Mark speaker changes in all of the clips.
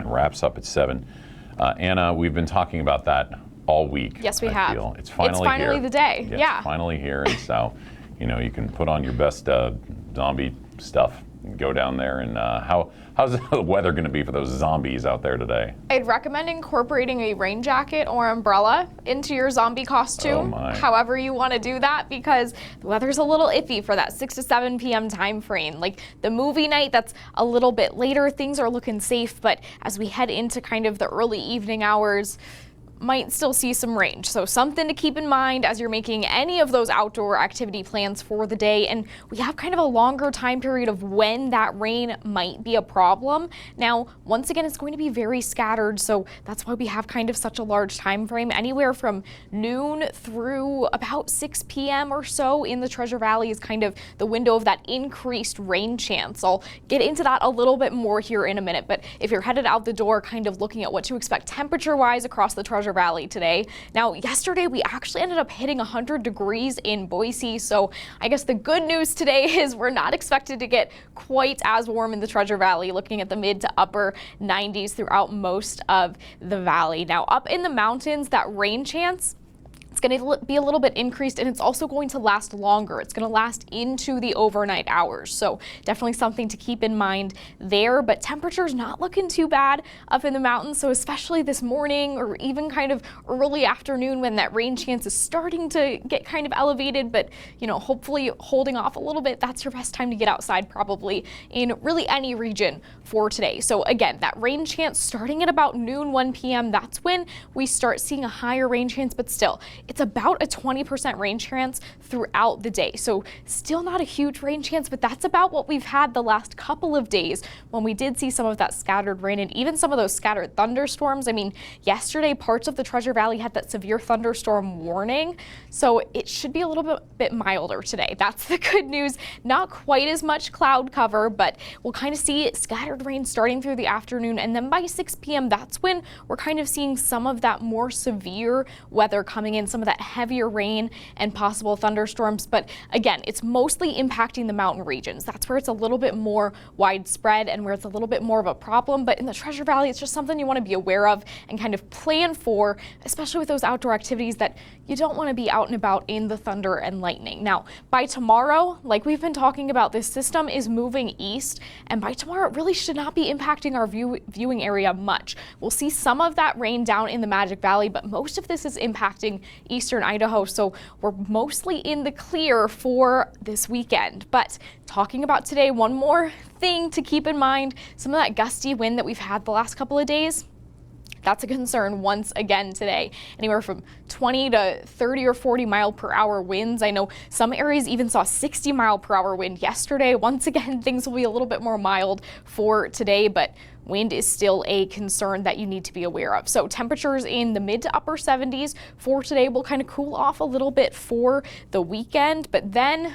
Speaker 1: wraps up at 7. Anna, we've been talking about that all week.
Speaker 2: Yes, we
Speaker 1: I
Speaker 2: have.
Speaker 1: feel. It's finally here.
Speaker 2: The day.
Speaker 1: Yes,
Speaker 2: yeah.
Speaker 1: finally here. And so, you can put on your best zombie stuff and go down there. And how's the weather going to be for those zombies out there today?
Speaker 2: I'd recommend incorporating a rain jacket or umbrella into your zombie costume, however you want to do that, because the weather's a little iffy for that 6 to 7 p.m. time frame. Like the movie night, that's a little bit later. Things are looking safe, but as we head into kind of the early evening hours, might still see some range. So something to keep in mind as you're making any of those outdoor activity plans for the day. And we have kind of a longer time period of when that rain might be a problem. Now, once again, it's going to be very scattered. So that's why we have kind of such a large time frame, anywhere from noon through about 6 p.m. or so in the Treasure Valley is kind of the window of that increased rain chance. I'll get into that a little bit more here in a minute. But if you're headed out the door, kind of looking at what to expect temperature-wise across the Treasure Valley today. Now, yesterday we actually ended up hitting 100 degrees in Boise, so I guess the good news today is we're not expected to get quite as warm in the Treasure Valley, looking at the mid to upper 90s throughout most of the valley. Now, up in the mountains, that rain chance, it's going to be a little bit increased, and it's also going to last longer. It's going to last into the overnight hours. So definitely something to keep in mind there, but temperature's not looking too bad up in the mountains. So especially this morning or even kind of early afternoon when that rain chance is starting to get kind of elevated, but hopefully holding off a little bit, that's your best time to get outside probably in really any region for today. So again, that rain chance starting at about noon, 1 p.m., that's when we start seeing a higher rain chance, but still, it's about a 20% rain chance throughout the day. So still not a huge rain chance, but that's about what we've had the last couple of days when we did see some of that scattered rain and even some of those scattered thunderstorms. I mean, yesterday parts of the Treasure Valley had that severe thunderstorm warning, so it should be a little bit milder today. That's the good news. Not quite as much cloud cover, but we'll kind of see scattered rain starting through the afternoon, and then by 6 p.m. that's when we're kind of seeing some of that more severe weather coming in, some of that heavier rain and possible thunderstorms. But again, it's mostly impacting the mountain regions. That's where it's a little bit more widespread and where it's a little bit more of a problem. But in the Treasure Valley, it's just something you want to be aware of and kind of plan for, especially with those outdoor activities that you don't want to be out and about in the thunder and lightning. Now, by tomorrow, like we've been talking about, this system is moving east, and by tomorrow, it really should not be impacting our viewing area much. We'll see some of that rain down in the Magic Valley, but most of this is impacting eastern Idaho, so we're mostly in the clear for this weekend. But talking about today, one more thing to keep in mind, some of that gusty wind that we've had the last couple of days, that's a concern once again today. Anywhere from 20 to 30 or 40 mile per hour winds. I know some areas even saw 60 mile per hour wind yesterday. Once again, things will be a little bit more mild for today, but wind is still a concern that you need to be aware of. So temperatures in the mid to upper 70s for today will kind of cool off a little bit for the weekend, but then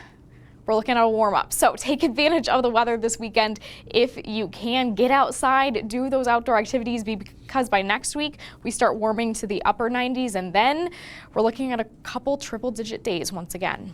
Speaker 2: we're looking at a warm up. So take advantage of the weather this weekend if you can. Get outside, do those outdoor activities, because by next week we start warming to the upper 90s, and then we're looking at a couple triple digit days once again.